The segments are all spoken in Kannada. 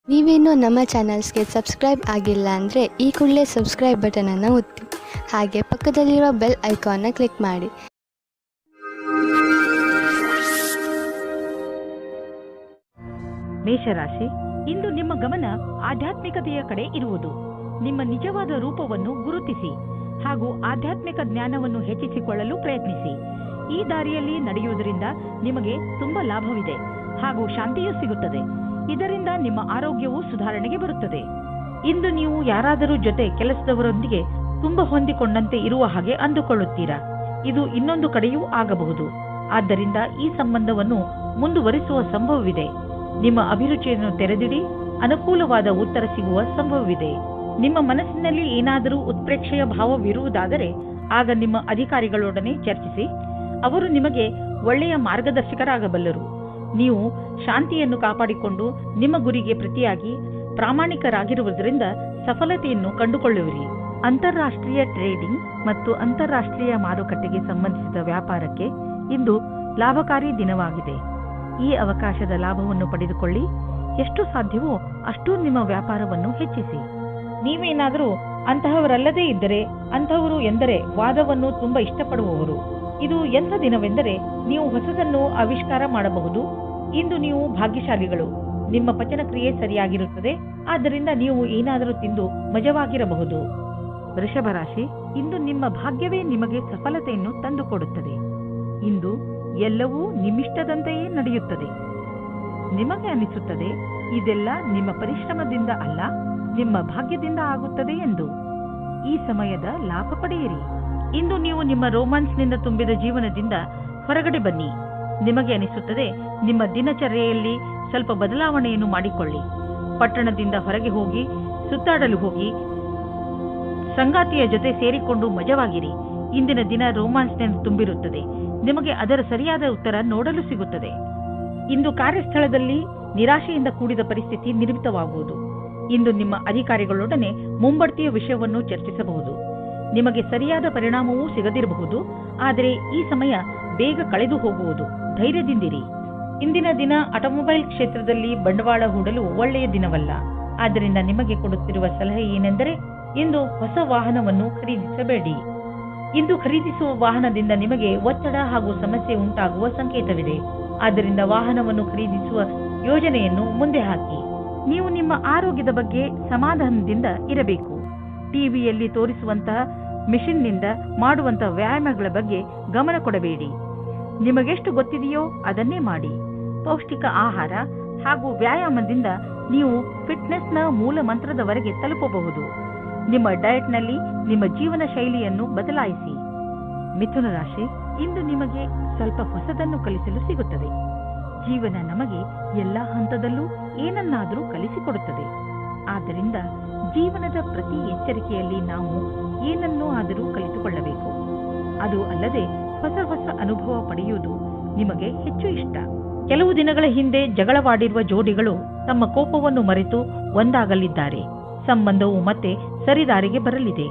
ನೀವೇನೂ ನಮ್ಮ ಚಾನಲ್ಸ್ಗೆ ಸಬ್ಸ್ಕ್ರೈಬ್ ಆಗಿಲ್ಲ ಅಂದರೆ ಈ ಕೂಡಲೇ ಸಬ್ಸ್ಕ್ರೈಬ್ ಬಟನನ್ನು ಒತ್ತಿ ಹಾಗೆ ಪಕ್ಕದಲ್ಲಿರುವ ಬೆಲ್ ಐಕಾನ್ನ ಕ್ಲಿಕ್ ಮಾಡಿ. ಮೇಷರಾಶಿ, ಇಂದು ನಿಮ್ಮ ಗಮನ ಆಧ್ಯಾತ್ಮಿಕತೆಯ ಕಡೆ ಇರುವುದು. ನಿಮ್ಮ ನಿಜವಾದ ರೂಪವನ್ನು ಗುರುತಿಸಿ ಹಾಗೂ ಆಧ್ಯಾತ್ಮಿಕ ಜ್ಞಾನವನ್ನು ಹೆಚ್ಚಿಸಿಕೊಳ್ಳಲು ಪ್ರಯತ್ನಿಸಿ. ಈ ದಾರಿಯಲ್ಲಿ ನಡೆಯುವುದರಿಂದ ನಿಮಗೆ ತುಂಬಾ ಲಾಭವಿದೆ ಹಾಗೂ ಶಾಂತಿಯೂ ಸಿಗುತ್ತದೆ. ಇದರಿಂದ ನಿಮ್ಮ ಆರೋಗ್ಯವು ಸುಧಾರಣೆಗೆ ಬರುತ್ತದೆ. ಇಂದು ನೀವು ಯಾರಾದರೂ ಜೊತೆ ಕೆಲಸದವರೊಂದಿಗೆ ತುಂಬಾ ಹೊಂದಿಕೊಂಡಂತೆ ಇರುವ ಹಾಗೆ ಅಂದುಕೊಳ್ಳುತ್ತೀರಾ. ಇದು ಇನ್ನೊಂದು ಕಡೆಯೂ ಆಗಬಹುದು. ಆದ್ದರಿಂದ ಈ ಸಂಬಂಧವನ್ನು ಮುಂದುವರಿಸುವ ಸಂಭವವಿದೆ. ನಿಮ್ಮ ಅಭಿರುಚಿಯನ್ನು ತೆರೆದಿಡಿ, ಅನುಕೂಲವಾದ ಉತ್ತರ ಸಿಗುವ ಸಂಭವವಿದೆ. ನಿಮ್ಮ ಮನಸ್ಸಿನಲ್ಲಿ ಏನಾದರೂ ಉತ್ಪ್ರೇಕ್ಷೆಯ ಭಾವವಿರುವುದಾದರೆ ಆಗ ನಿಮ್ಮ ಅಧಿಕಾರಿಗಳೊಡನೆ ಚರ್ಚಿಸಿ. ಅವರು ನಿಮಗೆ ಒಳ್ಳೆಯ ಮಾರ್ಗದರ್ಶಕರಾಗಬಲ್ಲರು. ನೀವು ಶಾಂತಿಯನ್ನು ಕಾಪಾಡಿಕೊಂಡು ನಿಮ್ಮ ಗುರಿಗೆ ಪ್ರತಿಯಾಗಿ ಪ್ರಾಮಾಣಿಕರಾಗಿರುವುದರಿಂದ ಸಫಲತೆಯನ್ನು ಕಂಡುಕೊಳ್ಳುವಿರಿ. ಅಂತಾರಾಷ್ಟ್ರೀಯ ಟ್ರೇಡಿಂಗ್ ಮತ್ತು ಅಂತಾರಾಷ್ಟ್ರೀಯ ಮಾರುಕಟ್ಟೆಗೆ ಸಂಬಂಧಿಸಿದ ವ್ಯಾಪಾರಕ್ಕೆ ಇಂದು ಲಾಭಕಾರಿ ದಿನವಾಗಿದೆ. ಈ ಅವಕಾಶದ ಲಾಭವನ್ನು ಪಡೆದುಕೊಳ್ಳಿ. ಎಷ್ಟು ಸಾಧ್ಯವೋ ಅಷ್ಟು ನಿಮ್ಮ ವ್ಯಾಪಾರವನ್ನು ಹೆಚ್ಚಿಸಿ. ನೀವೇನಾದರೂ ಅಂತಹವರಲ್ಲದೇ ಇದ್ದರೆ, ಅಂತಹವರು ಎಂದರೆ ವಾದವನ್ನು ತುಂಬಾ ಇಷ್ಟಪಡುವವರು. ಇದು ಎಂಥ ದಿನವೆಂದರೆ ನೀವು ಹೊಸದನ್ನು ಆವಿಷ್ಕಾರ ಮಾಡಬಹುದು. ಇಂದು ನೀವು ಭಾಗ್ಯಶಾಲಿಗಳು. ನಿಮ್ಮ ಪಚನ ಕ್ರಿಯೆ ಸರಿಯಾಗಿರುತ್ತದೆ. ಆದ್ದರಿಂದ ನೀವು ಏನಾದರೂ ತಿಂದು ಮಜವಾಗಿರಬಹುದು. ವೃಷಭ ರಾಶಿ, ಇಂದು ನಿಮ್ಮ ಭಾಗ್ಯವೇ ನಿಮಗೆ ಸಫಲತೆಯನ್ನು ತಂದುಕೊಡುತ್ತದೆ. ಇಂದು ಎಲ್ಲವೂ ನಿಮ್ಮಿಷ್ಟದಂತೆಯೇ ನಡೆಯುತ್ತದೆ. ನಿಮಗೆ ಅನಿಸುತ್ತದೆ ಇದೆಲ್ಲ ನಿಮ್ಮ ಪರಿಶ್ರಮದಿಂದ ಅಲ್ಲ, ನಿಮ್ಮ ಭಾಗ್ಯದಿಂದ ಆಗುತ್ತದೆ ಎಂದು. ಈ ಸಮಯದ ಲಾಭ ಪಡೆಯಿರಿ. ಇಂದು ನೀವು ನಿಮ್ಮ ರೋಮಾನ್ಸ್ನಿಂದ ತುಂಬಿದ ಜೀವನದಿಂದ ಹೊರಗಡೆ ಬನ್ನಿ. ನಿಮಗೆ ಅನಿಸುತ್ತದೆ ನಿಮ್ಮ ದಿನಚರ್ಯೆಯಲ್ಲಿ ಸ್ವಲ್ಪ ಬದಲಾವಣೆಯನ್ನು ಮಾಡಿಕೊಳ್ಳಿ. ಪಟ್ಟಣದಿಂದ ಹೊರಗೆ ಹೋಗಿ ಸುತ್ತಾಡಲು ಹೋಗಿ ಸಂಗಾತಿಯ ಜೊತೆ ಸೇರಿಕೊಂಡು ಮಜವಾಗಿರಿ. ಇಂದಿನ ದಿನ ರೋಮಾನ್ಸ್ನಿಂದ ತುಂಬಿರುತ್ತದೆ. ನಿಮಗೆ ಅದರ ಸರಿಯಾದ ಉತ್ತರ ನೋಡಲು ಸಿಗುತ್ತದೆ. ಇಂದು ಕಾರ್ಯಸ್ಥಳದಲ್ಲಿ ನಿರಾಶೆಯಿಂದ ಕೂಡಿದ ಪರಿಸ್ಥಿತಿ ನಿರ್ಮಿತವಾಗುವುದು. ಇಂದು ನಿಮ್ಮ ಅಧಿಕಾರಿಗಳೊಡನೆ ಮುಂಬಡ್ತಿಯ ವಿಷಯವನ್ನು ಚರ್ಚಿಸಬಹುದು. ನಿಮಗೆ ಸರಿಯಾದ ಪರಿಣಾಮವೂ ಸಿಗದಿರಬಹುದು. ಆದರೆ ಈ ಸಮಯ ಬೇಗ ಕಳೆದು ಹೋಗುವುದು. ಧೈರ್ಯದಿಂದಿರಿ. ಇಂದಿನ ದಿನ ಆಟೋಮೊಬೈಲ್ ಕ್ಷೇತ್ರದಲ್ಲಿ ಬಂಡವಾಳ ಹೂಡಲು ಒಳ್ಳೆಯ ದಿನವಲ್ಲ. ಆದ್ದರಿಂದ ನಿಮಗೆ ಕೊಡುತ್ತಿರುವ ಸಲಹೆ ಏನೆಂದರೆ ಇಂದು ಹೊಸ ವಾಹನವನ್ನು ಖರೀದಿಸಬೇಡಿ. ಇಂದು ಖರೀದಿಸುವ ವಾಹನದಿಂದ ನಿಮಗೆ ಒತ್ತಡ ಹಾಗೂ ಸಮಸ್ಯೆ ಉಂಟಾಗುವ ಸಂಕೇತವಿದೆ. ಆದ್ದರಿಂದ ವಾಹನವನ್ನು ಖರೀದಿಸುವ ಯೋಜನೆಯನ್ನು ಮುಂದೆ ಹಾಕಿ. ನೀವು ನಿಮ್ಮ ಆರೋಗ್ಯದ ಬಗ್ಗೆ ಸಮಾಧಾನದಿಂದ ಇರಬೇಕು. ಟಿವಿಯಲ್ಲಿ ತೋರಿಸುವಂತಹ ಮಿಷನ್ನಿಂದ ಮಾಡುವಂತಹ ವ್ಯಾಯಾಮಗಳ ಬಗ್ಗೆ ಗಮನ ಕೊಡಬೇಡಿ. ನಿಮಗೆಷ್ಟು ಗೊತ್ತಿದೆಯೋ ಅದನ್ನೇ ಮಾಡಿ. ಪೌಷ್ಟಿಕ ಆಹಾರ ಹಾಗೂ ವ್ಯಾಯಾಮದಿಂದ ನೀವು ಫಿಟ್ನೆಸ್ನ ಮೂಲ ಮಂತ್ರದವರೆಗೆ ತಲುಪಬಹುದು. ನಿಮ್ಮ ಡಯಟ್ನಲ್ಲಿ ನಿಮ್ಮ ಜೀವನ ಶೈಲಿಯನ್ನು ಬದಲಾಯಿಸಿ. ಮಿಥುನ ರಾಶಿ, ಇಂದು ನಿಮಗೆ ಸ್ವಲ್ಪ ಹೊಸದನ್ನು ಕಲಿಸಲು ಸಿಗುತ್ತದೆ. ಜೀವನ ನಮಗೆ ಎಲ್ಲಾ ಹಂತದಲ್ಲೂ ಏನನ್ನಾದರೂ ಕಲಿಸಿಕೊಡುತ್ತದೆ. ಆದ್ದರಿಂದ ಜೀವನದ ಪ್ರತಿ ಎಚ್ಚರಿಕೆಯಲ್ಲಿ ನಾವು ಏನನ್ನೂ ಆದರೂ ಕಲಿತುಕೊಳ್ಳಬೇಕು. ಅದು ಅಲ್ಲದೆ ಹೊಸ ಹೊಸ ಅನುಭವ ಪಡೆಯುವುದು ನಿಮಗೆ ಹೆಚ್ಚು ಇಷ್ಟ. ಕೆಲವು ದಿನಗಳ ಹಿಂದೆ ಜಗಳವಾಡಿರುವ ಜೋಡಿಗಳು ತಮ್ಮ ಕೋಪವನ್ನು ಮರೆತು ಒಂದಾಗಲಿದ್ದಾರೆ. ಸಂಬಂಧವು ಮತ್ತೆ ಸರಿದಾರಿಗೆ ಬರಲಿದೆ.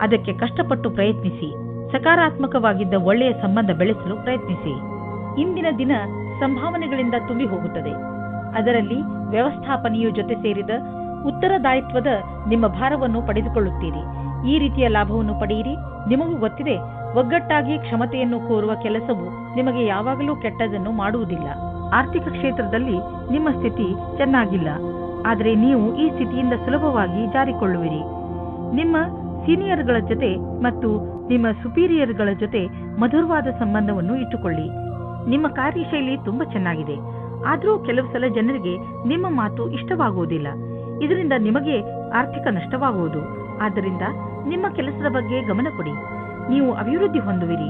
ಅದಕ್ಕೆ ಕಷ್ಟಪಟ್ಟು ಪ್ರಯತ್ನಿಸಿ. ಸಕಾರಾತ್ಮಕವಾಗಿದ್ದ ಒಳ್ಳೆಯ ಸಂಬಂಧ ಬೆಳೆಸಲು ಪ್ರಯತ್ನಿಸಿ. ಇಂದಿನ ದಿನ ಸಂಭಾವನೆಗಳಿಂದ ತುಂಬಿ ಹೋಗುತ್ತದೆ. ಅದರಲ್ಲಿ ವ್ಯವಸ್ಥಾಪನೆಯು ಜೊತೆ ಸೇರಿದ ಉತ್ತರದಾಯಿತ್ವದ ನಿಮ್ಮ ಭಾರವನ್ನು ಪಡೆದುಕೊಳ್ಳುತ್ತೀರಿ. ಈ ರೀತಿಯ ಲಾಭವನ್ನು ಪಡೆಯಿರಿ. ನಿಮಗೂ ಗೊತ್ತಿದೆ, ಒಗ್ಗಟ್ಟಾಗಿ ಕ್ಷಮತೆಯನ್ನು ಕೋರುವ ಕೆಲಸವು ನಿಮಗೆ ಯಾವಾಗಲೂ ಕೆಟ್ಟದನ್ನು ಮಾಡುವುದಿಲ್ಲ. ಆರ್ಥಿಕ ಕ್ಷೇತ್ರದಲ್ಲಿ ನಿಮ್ಮ ಸ್ಥಿತಿ ಚೆನ್ನಾಗಿಲ್ಲ. ಆದರೆ ನೀವು ಈ ಸ್ಥಿತಿಯಿಂದ ಸುಲಭವಾಗಿ ಜಾರಿಕೊಳ್ಳುವಿರಿ. ನಿಮ್ಮ ಸೀನಿಯರ್ಗಳ ಜೊತೆ ಮತ್ತು ನಿಮ್ಮ ಸುಪೀರಿಯರ್ಗಳ ಜೊತೆ ಮಧುರವಾದ ಸಂಬಂಧವನ್ನು ಇಟ್ಟುಕೊಳ್ಳಿ. ನಿಮ್ಮ ಕಾರ್ಯಶೈಲಿ ತುಂಬಾ ಚೆನ್ನಾಗಿದೆ. ಆದರೂ ಕೆಲವು ಸಲ ಜನರಿಗೆ ನಿಮ್ಮ ಮಾತು ಇಷ್ಟವಾಗುವುದಿಲ್ಲ. ಇದರಿಂದ ನಿಮಗೆ ಆರ್ಥಿಕ ನಷ್ಟವಾಗುವುದು. ಆದ್ದರಿಂದ ನಿಮ್ಮ ಕೆಲಸದ ಬಗ್ಗೆ ಗಮನ ಕೊಡಿ. ನೀವು ಅಭಿವೃದ್ಧಿ ಹೊಂದುವಿರಿ.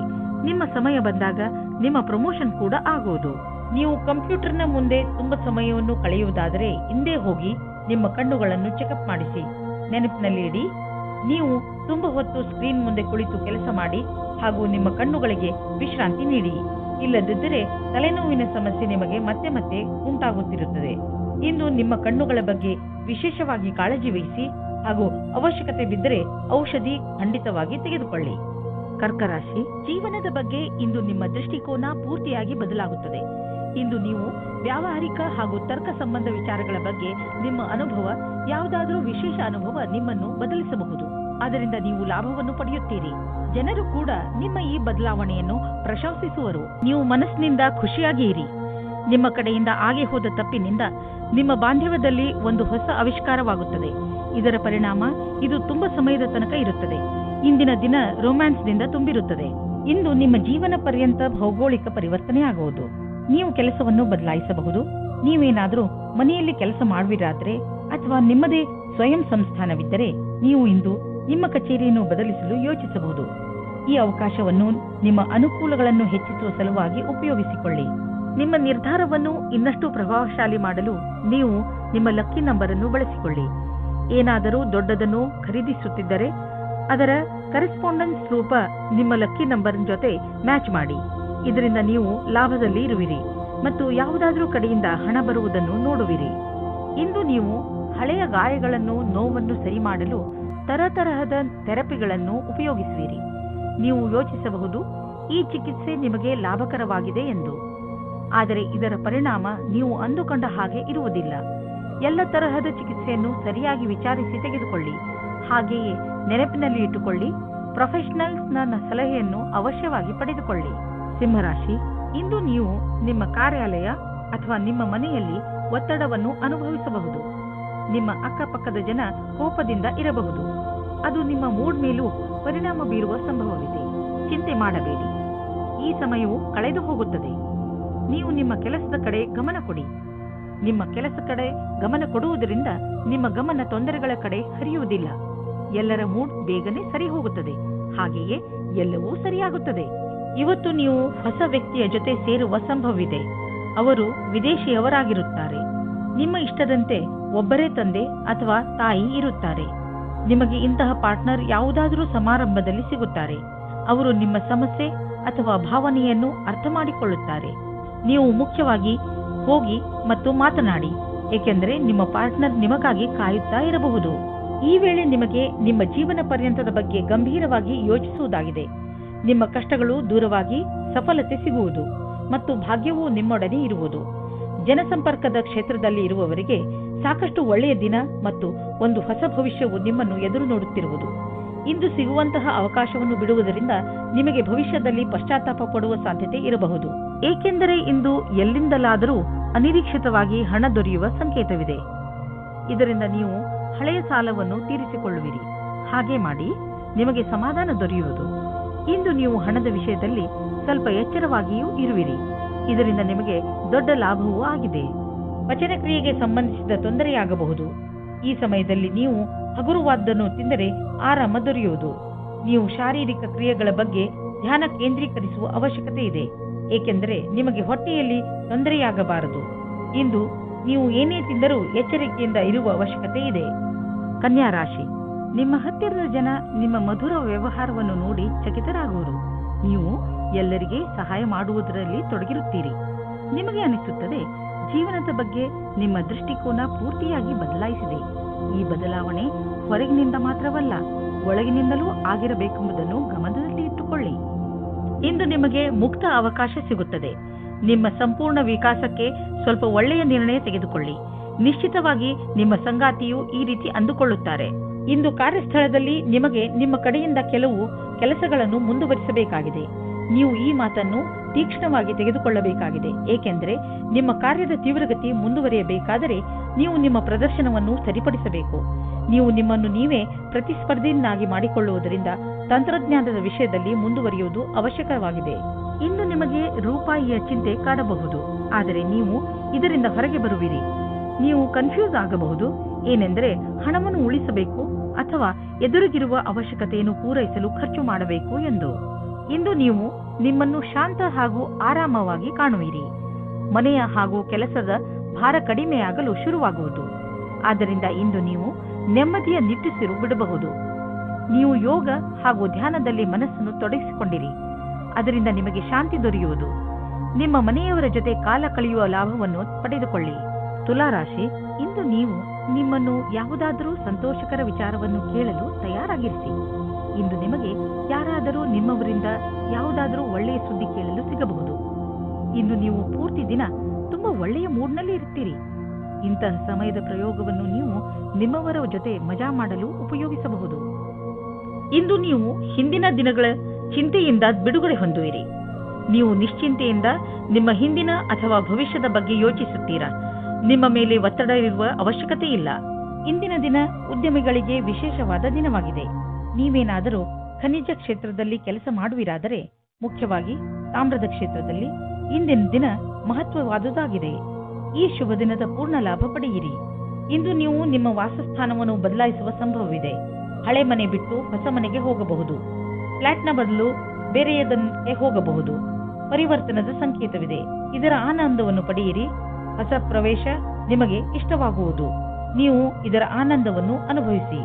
ನಿಮ್ಮ ಸಮಯ ಬಂದಾಗ ನಿಮ್ಮ ಪ್ರಮೋಷನ್ ಕೂಡ ಆಗುವುದು. ನೀವು ಕಂಪ್ಯೂಟರ್ನ ಮುಂದೆ ತುಂಬಾ ಸಮಯವನ್ನು ಕಳೆಯುವುದಾದರೆ ಹಿಂದೆ ಹೋಗಿ ನಿಮ್ಮ ಕಣ್ಣುಗಳನ್ನು ಚೆಕಪ್ ಮಾಡಿಸಿ. ನೆನಪಿನಲ್ಲಿ ಇಡಿ, ನೀವು ತುಂಬಾ ಹೊತ್ತು ಸ್ಕ್ರೀನ್ ಮುಂದೆ ಕುಳಿತು ಕೆಲಸ ಮಾಡಿ ಹಾಗೂ ನಿಮ್ಮ ಕಣ್ಣುಗಳಿಗೆ ವಿಶ್ರಾಂತಿ ನೀಡಿ. ಇಲ್ಲದಿದ್ದರೆ ತಲೆನೋವಿನ ಸಮಸ್ಯೆ ನಿಮಗೆ ಮತ್ತೆ ಮತ್ತೆ ಉಂಟಾಗುತ್ತಿರುತ್ತದೆ. ಇಂದು ನಿಮ್ಮ ಕಣ್ಣುಗಳ ಬಗ್ಗೆ ವಿಶೇಷವಾಗಿ ಕಾಳಜಿ ವಹಿಸಿ ಹಾಗೂ ಅವಶ್ಯಕತೆ ಬಿದ್ದರೆ ಔಷಧಿ ಖಂಡಿತವಾಗಿ ತೆಗೆದುಕೊಳ್ಳಿ. ಕರ್ಕ ರಾಶಿ, ಜೀವನದ ಬಗ್ಗೆ ಇಂದು ನಿಮ್ಮ ದೃಷ್ಟಿಕೋನ ಪೂರ್ತಿಯಾಗಿ ಬದಲಾಗುತ್ತದೆ. ಇಂದು ನೀವು ವ್ಯಾವಹಾರಿಕ ಹಾಗೂ ತರ್ಕ ಸಂಬಂಧ ವಿಚಾರಗಳ ಬಗ್ಗೆ ನಿಮ್ಮ ಅನುಭವ, ಯಾವುದಾದರೂ ವಿಶೇಷ ಅನುಭವ ನಿಮ್ಮನ್ನು ಬದಲಿಸಬಹುದು. ಅದರಿಂದ ನೀವು ಲಾಭವನ್ನು ಪಡೆಯುತ್ತೀರಿ. ಜನರು ಕೂಡ ನಿಮ್ಮ ಈ ಬದಲಾವಣೆಯನ್ನು ಪ್ರಶಂಸಿಸುವರು. ನೀವು ಮನಸ್ಸಿನಿಂದ ಖುಷಿಯಾಗಿ ಇರಿ. ನಿಮ್ಮ ಕಡೆಯಿಂದ ಆಗಿ ಹೋದ ತಪ್ಪಿನಿಂದ ನಿಮ್ಮ ಬಾಂಧವ್ಯದಲ್ಲಿ ಒಂದು ಹೊಸ ಆವಿಷ್ಕಾರವಾಗುತ್ತದೆ. ಇದರ ಪರಿಣಾಮ ಇದು ತುಂಬಾ ಸಮಯದ ತನಕ ಇರುತ್ತದೆ. ಇಂದಿನ ದಿನ ರೊಮ್ಯಾನ್ಸ್ನಿಂದ ತುಂಬಿರುತ್ತದೆ. ಇಂದು ನಿಮ್ಮ ಜೀವನ ಪರ್ಯಂತ ಭೌಗೋಳಿಕ ಪರಿವರ್ತನೆ ಆಗುವುದು. ನೀವು ಕೆಲಸವನ್ನು ಬದಲಾಯಿಸಬಹುದು. ನೀವೇನಾದರೂ ಮನೆಯಲ್ಲಿ ಕೆಲಸ ಮಾಡುವಿರಾದ್ರೆ ಅಥವಾ ನಿಮ್ಮದೇ ಸ್ವಯಂ ಸಂಸ್ಥಾನವಿದ್ದರೆ ನೀವು ಇಂದು ನಿಮ್ಮ ಕಚೇರಿಯನ್ನು ಬದಲಿಸಲು ಯೋಚಿಸಬಹುದು. ಈ ಅವಕಾಶವನ್ನು ನಿಮ್ಮ ಅನುಕೂಲಗಳನ್ನು ಹೆಚ್ಚಿಸುವ ಸಲುವಾಗಿ ಉಪಯೋಗಿಸಿಕೊಳ್ಳಿ. ನಿಮ್ಮ ನಿರ್ಧಾರವನ್ನು ಇನ್ನಷ್ಟು ಪ್ರಭಾವಶಾಲಿ ಮಾಡಲು ನೀವು ನಿಮ್ಮ ಲಕ್ಕಿ ನಂಬರ್ ಅನ್ನು ಬಳಸಿಕೊಳ್ಳಿ. ಏನಾದರೂ ದೊಡ್ಡದನ್ನು ಖರೀದಿಸುತ್ತಿದ್ದರೆ ಅದರ ಕರೆಸ್ಪಾಂಡೆನ್ಸ್ ರೂಪ ನಿಮ್ಮ ಲಕ್ಕಿ ನಂಬರ್ ಜೊತೆ ಮ್ಯಾಚ್ ಮಾಡಿ. ಇದರಿಂದ ನೀವು ಲಾಭದಲ್ಲಿ ಇರುವಿರಿ ಮತ್ತು ಯಾವುದಾದ್ರೂ ಕಡೆಯಿಂದ ಹಣ ಬರುವುದನ್ನು ನೋಡುವಿರಿ. ಇಂದು ನೀವು ಹಳೆಯ ಗಾಯಗಳನ್ನು, ನೋವನ್ನು ಸರಿ ಮಾಡಲು ತರತರಹದ ಥೆರಪಿಗಳನ್ನು ಉಪಯೋಗಿಸುವಿರಿ. ನೀವು ಯೋಚಿಸಬಹುದು, ಈ ಚಿಕಿತ್ಸೆ ನಿಮಗೆ ಲಾಭಕರವಾಗಿದೆ ಎಂದು. ಆದರೆ ಇದರ ಪರಿಣಾಮ ನೀವು ಅಂದುಕೊಂಡ ಹಾಗೆ ಇರುವುದಿಲ್ಲ. ಎಲ್ಲ ತರಹದ ಚಿಕಿತ್ಸೆಯನ್ನು ಸರಿಯಾಗಿ ವಿಚಾರಿಸಿ ತೆಗೆದುಕೊಳ್ಳಿ. ಹಾಗೆಯೇ ನೆನಪಿನಲ್ಲಿ ಇಟ್ಟುಕೊಳ್ಳಿ, ಪ್ರೊಫೆಷನಲ್ಸ್ನ ಸಲಹೆಯನ್ನು ಅವಶ್ಯವಾಗಿ ಪಡೆದುಕೊಳ್ಳಿ. ಸಿಂಹರಾಶಿ, ಇಂದು ನೀವು ನಿಮ್ಮ ಕಾರ್ಯಾಲಯ ಅಥವಾ ನಿಮ್ಮ ಮನೆಯಲ್ಲಿ ಒತ್ತಡವನ್ನು ಅನುಭವಿಸಬಹುದು. ನಿಮ್ಮ ಅಕ್ಕಪಕ್ಕದ ಜನ ಕೋಪದಿಂದ ಇರಬಹುದು. ಅದು ನಿಮ್ಮ ಮೂಡ್ ಮೇಲೂ ಪರಿಣಾಮ ಬೀರುವ ಸಂಭವವಿದೆ. ಚಿಂತೆ ಮಾಡಬೇಡಿ, ಈ ಸಮಯವು ಕಳೆದು ಹೋಗುತ್ತದೆ. ನೀವು ನಿಮ್ಮ ಕೆಲಸದ ಕಡೆ ಗಮನ ಕೊಡಿ. ನಿಮ್ಮ ಕೆಲಸ ಕಡೆ ಗಮನ ಕೊಡುವುದರಿಂದ ನಿಮ್ಮ ಗಮನ ತೊಂದರೆಗಳ ಕಡೆ ಹರಿಯುವುದಿಲ್ಲ. ಎಲ್ಲರ ಮೂಡ್ ಬೇಗನೆ ಸರಿ ಹೋಗುತ್ತದೆ. ಹಾಗೆಯೇ ಎಲ್ಲವೂ ಸರಿಯಾಗುತ್ತದೆ. ಇವತ್ತು ನೀವು ಹೊಸ ವ್ಯಕ್ತಿಯ ಜೊತೆ ಸೇರುವ ಸಂಭವವಿದೆ. ಅವರು ವಿದೇಶಿಯವರಾಗಿರುತ್ತಾರೆ. ನಿಮ್ಮ ಇಷ್ಟದಂತೆ ಒಬ್ಬರೇ ತಂದೆ ಅಥವಾ ತಾಯಿ ಇರುತ್ತಾರೆ. ನಿಮಗೆ ಇಂತಹ ಪಾರ್ಟ್ನರ್ ಯಾವುದಾದರೂ ಸಮಾರಂಭದಲ್ಲಿ ಸಿಗುತ್ತಾರೆ. ಅವರು ನಿಮ್ಮ ಸಮಸ್ಯೆ ಅಥವಾ ಭಾವನೆಯನ್ನು ಅರ್ಥ ಮಾಡಿಕೊಳ್ಳುತ್ತಾರೆ. ನೀವು ಮುಖ್ಯವಾಗಿ ಹೋಗಿ ಮತ್ತು ಮಾತನಾಡಿ, ಏಕೆಂದರೆ ನಿಮ್ಮ ಪಾರ್ಟ್ನರ್ ನಿಮಗಾಗಿ ಕಾಯುತ್ತಾ ಇರಬಹುದು. ಈ ವೇಳೆ ನಿಮಗೆ ನಿಮ್ಮ ಜೀವನ ಪರ್ಯಂತದ ಬಗ್ಗೆ ಗಂಭೀರವಾಗಿ ಯೋಚಿಸುವುದಾಗಿದೆ. ನಿಮ್ಮ ಕಷ್ಟಗಳು ದೂರವಾಗಿ ಸಫಲತೆ ಸಿಗುವುದು ಮತ್ತು ಭಾಗ್ಯವೂ ನಿಮ್ಮೊಡನೆ ಇರುವುದು. ಜನಸಂಪರ್ಕದ ಕ್ಷೇತ್ರದಲ್ಲಿ ಇರುವವರಿಗೆ ಸಾಕಷ್ಟು ಒಳ್ಳೆಯ ದಿನ ಮತ್ತು ಒಂದು ಹೊಸ ಭವಿಷ್ಯವು ನಿಮ್ಮನ್ನು ಎದುರು ನೋಡುತ್ತಿರುವುದು. ಇಂದು ಸಿಗುವಂತಹ ಅವಕಾಶವನ್ನು ಬಿಡುವುದರಿಂದ ನಿಮಗೆ ಭವಿಷ್ಯದಲ್ಲಿ ಪಶ್ಚಾತ್ತಾಪ ಪಡುವ ಸಾಧ್ಯತೆ ಇರಬಹುದು. ಏಕೆಂದರೆ ಇಂದು ಎಲ್ಲಿಂದಲಾದರೂ ಅನಿರೀಕ್ಷಿತವಾಗಿ ಹಣ ದೊರೆಯುವ ಸಂಕೇತವಿದೆ. ಇದರಿಂದ ನೀವು ಹಳೆಯ ಸಾಲವನ್ನು ತೀರಿಸಿಕೊಳ್ಳುವಿರಿ. ಹಾಗೆ ಮಾಡಿ ನಿಮಗೆ ಸಮಾಧಾನ ದೊರೆಯುವುದು. ಇಂದು ನೀವು ಹಣದ ವಿಷಯದಲ್ಲಿ ಸ್ವಲ್ಪ ಎಚ್ಚರವಾಗಿಯೂ ಇರುವಿರಿ. ಇದರಿಂದ ನಿಮಗೆ ದೊಡ್ಡ ಲಾಭವೂ ಆಗಿದೆ. ಪಚನ ಕ್ರಿಯೆಗೆ ಸಂಬಂಧಿಸಿದ ತೊಂದರೆಯಾಗಬಹುದು. ಈ ಸಮಯದಲ್ಲಿ ನೀವು ಹಗುರವಾದ್ದನ್ನು ತಿಂದರೆ ಆರಾಮ ದೊರೆಯುವುದು. ನೀವು ಶಾರೀರಿಕ ಕ್ರಿಯೆಗಳ ಬಗ್ಗೆ ಧ್ಯಾನ ಕೇಂದ್ರೀಕರಿಸುವ ಅವಶ್ಯಕತೆ ಇದೆ, ಏಕೆಂದರೆ ನಿಮಗೆ ಹೊಟ್ಟೆಯಲ್ಲಿ ತೊಂದರೆಯಾಗಬಾರದು. ಇಂದು ನೀವು ಏನೇ ತಿಂದರೂ ಎಚ್ಚರಿಕೆಯಿಂದ ಇರುವ ಅವಶ್ಯಕತೆ ಇದೆ. ಕನ್ಯಾ ರಾಶಿ, ನಿಮ್ಮ ಹತ್ತಿರದ ಜನ ನಿಮ್ಮ ಮಧುರ ವ್ಯವಹಾರವನ್ನು ನೋಡಿ ಚಕಿತರಾಗುವರು. ನೀವು ಎಲ್ಲರಿಗೆ ಸಹಾಯ ಮಾಡುವುದರಲ್ಲಿ ತೊಡಗಿರುತ್ತೀರಿ. ನಿಮಗೆ ಅನಿಸುತ್ತದೆ, ಜೀವನದ ಬಗ್ಗೆ ನಿಮ್ಮ ದೃಷ್ಟಿಕೋನ ಪೂರ್ತಿಯಾಗಿ ಬದಲಾಯಿಸಿದೆ. ಈ ಬದಲಾವಣೆ ಹೊರಗಿನಿಂದ ಮಾತ್ರವಲ್ಲ, ಒಳಗಿನಿಂದಲೂ ಆಗಿರಬೇಕೆಂಬುದನ್ನು ಗಮನದಲ್ಲಿ ಇಟ್ಟುಕೊಳ್ಳಿ. ಇಂದು ನಿಮಗೆ ಮುಕ್ತ ಅವಕಾಶ ಸಿಗುತ್ತದೆ. ನಿಮ್ಮ ಸಂಪೂರ್ಣ ವಿಕಾಸಕ್ಕೆ ಸ್ವಲ್ಪ ಒಳ್ಳೆಯ ನಿರ್ಣಯ ತೆಗೆದುಕೊಳ್ಳಿ. ನಿಶ್ಚಿತವಾಗಿ ನಿಮ್ಮ ಸಂಗಾತಿಯು ಈ ರೀತಿ ಅಂದುಕೊಳ್ಳುತ್ತಾರೆ. ಇಂದು ಕಾರ್ಯಸ್ಥಳದಲ್ಲಿ ನಿಮಗೆ ನಿಮ್ಮ ಕಡೆಯಿಂದ ಕೆಲವು ಕೆಲಸಗಳನ್ನು ಮುಂದುವರಿಸಬೇಕಾಗಿದೆ. ನೀವು ಈ ಮಾತನ್ನು ತೀಕ್ಷ್ಣವಾಗಿ ತೆಗೆದುಕೊಳ್ಳಬೇಕಾಗಿದೆ, ಏಕೆಂದರೆ ನಿಮ್ಮ ಕಾರ್ಯದ ತೀವ್ರಗತಿ ಮುಂದುವರಿಯಬೇಕಾದರೆ ನೀವು ನಿಮ್ಮ ಪ್ರದರ್ಶನವನ್ನು ಸರಿಪಡಿಸಬೇಕು. ನೀವು ನಿಮ್ಮನ್ನು ನೀವೇ ಪ್ರತಿಸ್ಪರ್ಧಿಯನ್ನಾಗಿ ಮಾಡಿಕೊಳ್ಳುವುದರಿಂದ ತಂತ್ರಜ್ಞಾನದ ವಿಷಯದಲ್ಲಿ ಮುಂದುವರಿಯುವುದು ಅವಶ್ಯಕವಾಗಿದೆ. ಇಂದು ನಿಮಗೆ ರೂಪಾಯಿಯ ಚಿಂತೆ ಕಾಡಬಹುದು, ಆದರೆ ನೀವು ಇದರಿಂದ ಹೊರಗೆ ಬರುವಿರಿ. ನೀವು ಕನ್ಫ್ಯೂಸ್ ಆಗಬಹುದು, ಏನೆಂದರೆ ಹಣವನ್ನು ಉಳಿಸಬೇಕು ಅಥವಾ ಎದುರಿಗಿರುವ ಅವಶ್ಯಕತೆಯನ್ನು ಪೂರೈಸಲು ಖರ್ಚು ಮಾಡಬೇಕು ಎಂದು. ಇಂದು ನೀವು ನಿಮ್ಮನ್ನು ಶಾಂತ ಹಾಗೂ ಆರಾಮವಾಗಿ ಕಾಣುವಿರಿ. ಮನೆಯ ಹಾಗೂ ಕೆಲಸದ ಭಾರ ಕಡಿಮೆಯಾಗಲು ಶುರುವಾಗುವುದು. ಆದ್ದರಿಂದ ಇಂದು ನೀವು ನೆಮ್ಮದಿಯ ನಿಟ್ಟುಸಿರು ಬಿಡಬಹುದು. ನೀವು ಯೋಗ ಹಾಗೂ ಧ್ಯಾನದಲ್ಲಿ ಮನಸ್ಸನ್ನು ತೊಡಗಿಸಿಕೊಂಡಿರಿ. ಅದರಿಂದ ನಿಮಗೆ ಶಾಂತಿ ದೊರೆಯುವುದು. ನಿಮ್ಮ ಮನೆಯವರ ಜೊತೆ ಕಾಲ ಕಳೆಯುವ ಲಾಭವನ್ನು ಪಡೆದುಕೊಳ್ಳಿ. ತುಲಾರಾಶಿ, ಇಂದು ನೀವು ನಿಮ್ಮನ್ನು ಯಾವುದಾದರೂ ಸಂತೋಷಕರ ವಿಚಾರವನ್ನು ಕೇಳಲು ತಯಾರಾಗಿರಿಸಿ. ಇಂದು ನಿಮಗೆ ಯಾರಾದರೂ ನಿಮ್ಮವರಿಂದ ಯಾವುದಾದರೂ ಒಳ್ಳೆಯ ಸುದ್ದಿ ಕೇಳಲು ಸಿಗಬಹುದು. ಇಂದು ನೀವು ಪೂರ್ತಿ ದಿನ ತುಂಬಾ ಒಳ್ಳೆಯ ಮೂಡ್ನಲ್ಲಿ ಇರುತ್ತೀರಿ. ಇಂತಹ ಸಮಯದ ಪ್ರಯೋಗವನ್ನು ನೀವು ನಿಮ್ಮವರ ಜೊತೆ ಮಜಾ ಮಾಡಲು ಉಪಯೋಗಿಸಬಹುದು. ಇಂದು ನೀವು ಹಿಂದಿನ ದಿನಗಳ ಚಿಂತೆಯಿಂದ ಬಿಡುಗಡೆ ಹೊಂದುವಿರಿ. ನೀವು ನಿಶ್ಚಿಂತೆಯಿಂದ ನಿಮ್ಮ ಹಿಂದಿನ ಅಥವಾ ಭವಿಷ್ಯದ ಬಗ್ಗೆ ಯೋಚಿಸುತ್ತೀರಾ. ನಿಮ್ಮ ಮೇಲೆ ಒತ್ತಡ ಇರುವ ಅವಶ್ಯಕತೆ ಇಲ್ಲ. ಇಂದಿನ ದಿನ ಉದ್ಯಮಿಗಳಿಗೆ ವಿಶೇಷವಾದ ದಿನವಾಗಿದೆ. ನೀವೇನಾದರೂ ಖನಿಜ ಕ್ಷೇತ್ರದಲ್ಲಿ ಕೆಲಸ ಮಾಡುವಿರಾದರೆ, ಮುಖ್ಯವಾಗಿ ತಾಮ್ರದ ಕ್ಷೇತ್ರದಲ್ಲಿ, ಇಂದಿನ ದಿನ ಮಹತ್ವವಾದುದಾಗಿದೆ. ಈ ಶುಭ ದಿನದ ಪೂರ್ಣ ಲಾಭ ಪಡೆಯಿರಿ. ಇಂದು ನೀವು ನಿಮ್ಮ ವಾಸಸ್ಥಾನವನ್ನು ಬದಲಾಯಿಸುವ ಸಂಭವವಿದೆ. ಹಳೆ ಮನೆ ಬಿಟ್ಟು ಹೊಸ ಮನೆಗೆ ಹೋಗಬಹುದು. ಫ್ಲಾಟ್ನ ಬದಲು ಬೇರೆಯದಕ್ಕೆ ಹೋಗಬಹುದು. ಪರಿವರ್ತನದ ಸಂಕೇತವಿದೆ. ಇದರ ಆನಂದವನ್ನು ಪಡೆಯಿರಿ. ಹೊಸ ಪ್ರವೇಶ ನಿಮಗೆ ಇಷ್ಟವಾಗುವುದು. ನೀವು ಇದರ ಆನಂದವನ್ನು ಅನುಭವಿಸಿ.